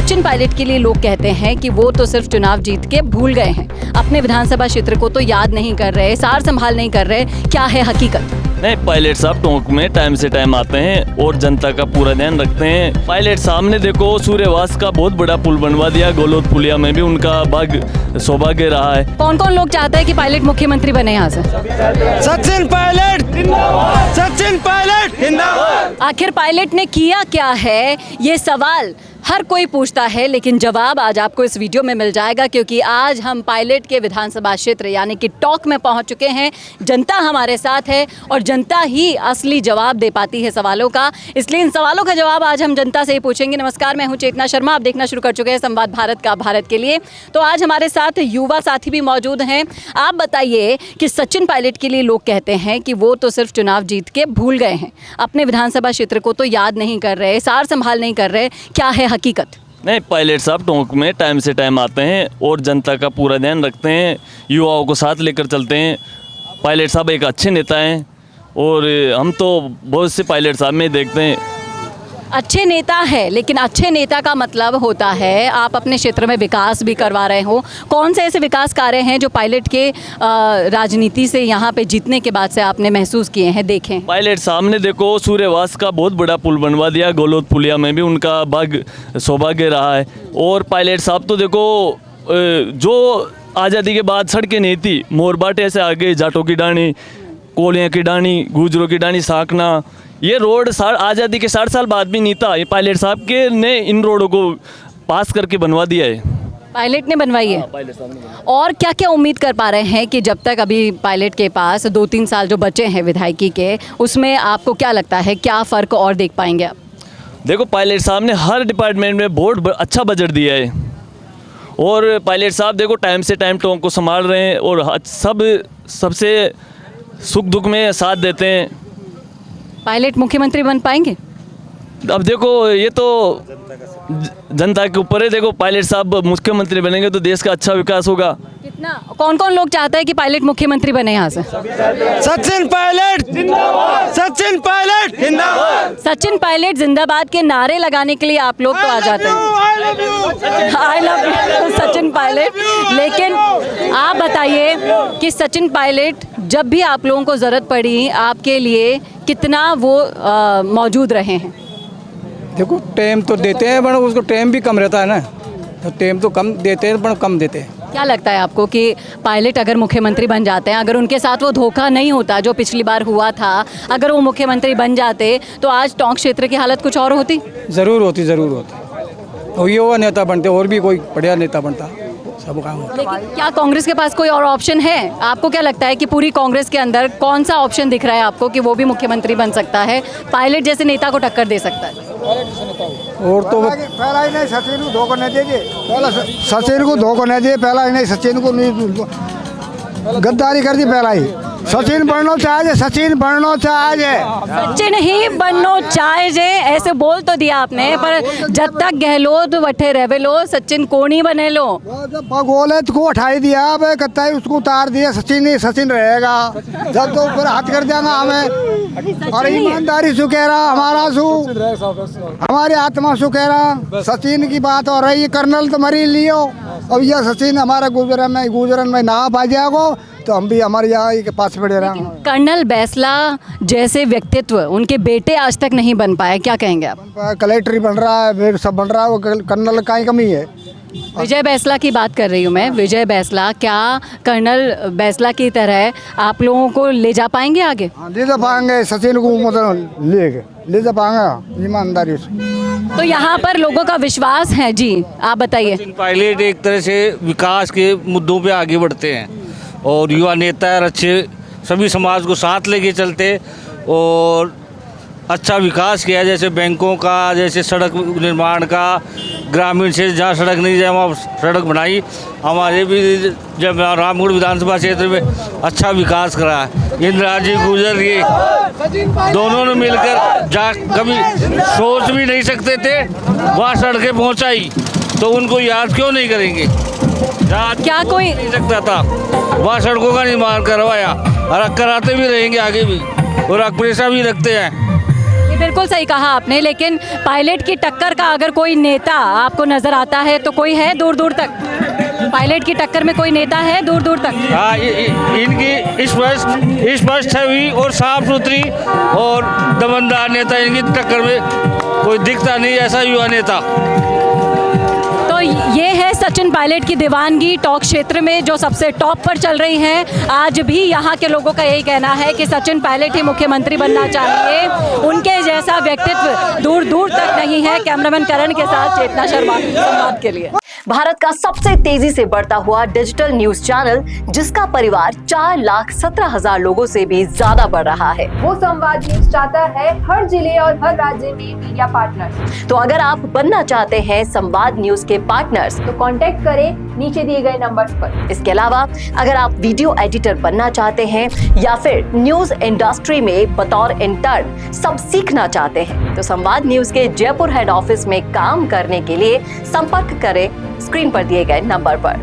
सचिन पायलट के लिए लोग कहते हैं कि वो तो सिर्फ चुनाव जीत के भूल गए हैं, अपने विधानसभा क्षेत्र को तो याद नहीं कर रहे, सार संभाल नहीं कर रहे। क्या है हकीकत? नहीं, पायलट साहब टोंक में टाइम से टाइम आते हैं और जनता का पूरा ध्यान रखते हैं। पायलट साहब ने देखो सूर्यवास का बहुत बड़ा पुल बनवा दिया, गोलोद पुलिया में भी उनका भाग सौभाग्य रहा है। कौन कौन लोग चाहते हैं कि पायलट मुख्यमंत्री बने यहाँ से? सचिन पायलट जिंदाबाद, सचिन पायलट जिंदाबाद। आखिर पायलट ने किया क्या है, ये सवाल हर कोई पूछता है, लेकिन जवाब आज आपको इस वीडियो में मिल जाएगा, क्योंकि आज हम पायलट के विधानसभा क्षेत्र यानी कि टॉक में पहुंच चुके हैं। जनता हमारे साथ है और जनता ही असली जवाब दे पाती है सवालों का, इसलिए इन सवालों का जवाब आज हम जनता से ही पूछेंगे। नमस्कार, मैं हूं चेतना शर्मा, आप देखना शुरू कर चुके हैं संवाद भारत का भारत के लिए। तो आज हमारे साथ युवा साथी भी मौजूद हैं। आप बताइए कि सचिन पायलट के लिए लोग कहते हैं कि वो तो सिर्फ चुनाव जीत के भूल गए हैं, अपने विधानसभा क्षेत्र को तो याद नहीं कर रहे, सार संभाल नहीं कर रहे। क्या है हकीकत? नहीं, पायलट साहब टोंक में टाइम से टाइम आते हैं और जनता का पूरा ध्यान रखते हैं, युवाओं को साथ लेकर चलते हैं। पायलट साहब एक अच्छे नेता हैं और हम तो बहुत से पायलट साहब में देखते हैं। अच्छे नेता है, लेकिन अच्छे नेता का मतलब होता है आप अपने क्षेत्र में विकास भी करवा रहे हो। कौन से ऐसे विकास कार्य हैं जो पायलट के राजनीति से यहाँ पे जीतने के बाद से आपने महसूस किए हैं, देखें? पायलट साहब ने देखो सूर्यवास का बहुत बड़ा पुल बनवा दिया, गोलोद पुलिया में भी उनका भाग सौभाग्य रहा है। और पायलट साहब तो देखो जो आज़ादी के बाद सड़कें नहीं थी, मोरबाटे से आगे जाटों की डाणी, कोलियाँ की डाणी, गुजरों की डाणी, साकना, ये रोड आज़ादी के 60 साल बाद भी नहीं था। ये पायलट साहब के ने इन रोडों को पास करके बनवा दिया है। पायलट ने बनवाई है। पायलट साहब ने बनवाई। और क्या क्या उम्मीद कर पा रहे हैं कि जब तक अभी पायलट के पास 2-3 साल जो बचे हैं विधायकी के, उसमें आपको क्या लगता है, क्या फ़र्क और देख पाएंगे आप? देखो, पायलट साहब ने हर डिपार्टमेंट में बहुत अच्छा बजट दिया है और पायलट साहब देखो टाइम से टाइम टोंक को संभाल रहे हैं और सबसे सुख दुख में साथ देते हैं। पायलट मुख्यमंत्री बन पाएंगे? अब देखो, ये तो जनता के ऊपर है। देखो, पायलट साहब मुख्यमंत्री बनेंगे तो देश का अच्छा विकास होगा। कितना कौन कौन लोग चाहते हैं कि पायलट मुख्यमंत्री बने यहाँ से? सचिन पायलट जिंदाबाद, सचिन पायलट जिंदाबाद। सचिन पायलट जिंदाबाद के नारे लगाने के लिए आप लोग तो आ जाते हैं। I love you Sachin Pilot. लेकिन आप बताइए कि सचिन पायलट जब भी आप लोगों को ज़रूरत पड़ी आपके लिए कितना वो मौजूद रहे हैं? देखो, टाइम तो देते हैं, पर उसको टाइम भी कम रहता है ना, तो टाइम तो कम देते हैं, पर कम देते हैं। क्या लगता है आपको कि पायलट अगर मुख्यमंत्री बन जाते हैं, अगर उनके साथ वो धोखा नहीं होता जो पिछली बार हुआ था, अगर वो मुख्यमंत्री बन जाते तो आज टोंक क्षेत्र की हालत कुछ और होती? ज़रूर होती और ये वो नेता बनते और भी कोई बढ़िया नेता बनता, सब काम होता। लेकिन क्या कांग्रेस के पास कोई और ऑप्शन है? आपको क्या लगता है कि पूरी कांग्रेस के अंदर कौन सा ऑप्शन दिख रहा है आपको कि वो भी मुख्यमंत्री बन सकता है, पायलट जैसे नेता को टक्कर दे सकता है? और तो पहला ही नहीं सचिन को धोखा नहीं दीजिए, पहला सचिन को धोखा नहीं दिए, पहला ही नहीं सचिन को नहीं गद्दारी कर दी। पहला ही सचिन बनना चाहिए, सचिन बनना चाहिए, सचिन ही बनना चाहिए, ऐसे बोल तो दिया आपने, पर जब तक गहलोत बैठे रहे लो सचिन को नहीं बने लो। भगोलत को उठाई दिया, अब कहता है उसको उतार दिया, सचिन ही सचिन रहेगा। जब तो ऊपर हाथ कर देगा हमें, और ईमानदारी सु कह रहा, हमारा सु हमारी आत्मा सु कह रहा। सचिन की बात हो रही है, कर्नल तो मरी लियो, अब यह सचिन हमारा गुजरन में ना पा जाएगा तो हम भी हमारे यहाँ के पास पड़े रहे। कर्नल बैसला जैसे व्यक्तित्व उनके बेटे आज तक नहीं बन पाए, क्या कहेंगे आप? कलेक्टर ही बन रहा है, फिर सब बन रहा है, वो कर्नल का ही कमी है। विजय बैसला की बात कर रही हूँ मैं। विजय बैसला क्या कर्नल बैसला की तरह आप लोगों को ले जा पाएंगे आगे? ले जा पाएंगे, सचिन को मतलब ले जा पाएंगे ईमानदारी से। तो यहाँ पर लोगों का विश्वास है। जी आप बताइए। पायलट एक तरह से विकास के मुद्दों पे आगे बढ़ते हैं और युवा नेता और अच्छे सभी समाज को साथ लेके चलते और अच्छा विकास किया, जैसे बैंकों का, जैसे सड़क निर्माण का, ग्रामीण से जहाँ सड़क नहीं जाए वहाँ सड़क बनाई। हमारे भी जब रामगढ़ विधानसभा क्षेत्र में अच्छा विकास करा है। इंदिरा जी गुजर ये दोनों ने मिलकर जा कभी सोच भी नहीं सकते थे वहाँ सड़कें पहुँचाई, तो उनको याद क्यों नहीं करेंगे? क्या कोई नहीं सकता था, वहाँ सड़कों का निर्माण करवाया और कराते भी रहेंगे आगे भी, और अक्रेसा भी रखते हैं। ये बिल्कुल सही कहा आपने, लेकिन पायलट की टक्कर का अगर कोई नेता आपको नजर आता है तो कोई है दूर दूर तक? पायलट की टक्कर में कोई नेता है दूर दूर तक? हाँ, इनकी स्पष्ट छवि और साफ सुथरी और दमनदार नेता, इनकी टक्कर में कोई दिखता नहीं ऐसा युवा नेता। तो ये है सचिन पायलट की दीवानगी टॉक क्षेत्र में जो सबसे टॉप पर चल रही है। आज भी यहाँ के लोगों का यही कहना है कि सचिन पायलट ही मुख्यमंत्री बनना चाहिए, उनके जैसा व्यक्तित्व दूर दूर तक नहीं है। कैमरामैन करण के साथ चेतना शर्मा, संवाद के लिए। भारत का सबसे तेजी से बढ़ता हुआ डिजिटल न्यूज चैनल, जिसका परिवार 4,17,000 लोगों से भी ज्यादा बढ़ रहा है। वो संवाद न्यूज चाहता है हर जिले और हर राज्य में मीडिया पार्टनर्स। तो अगर आप बनना चाहते हैं संवाद न्यूज के पार्टनर्स, तो कांटेक्ट करें नीचे दिए गए नंबर्स पर। इसके अलावा अगर आप वीडियो एडिटर बनना चाहते हैं या फिर न्यूज इंडस्ट्री में बतौर इंटर्न सब सीखना चाहते हैं, तो संवाद न्यूज के जयपुर हेड ऑफिस में काम करने के लिए संपर्क करें स्क्रीन पर दिए गए नंबर पर।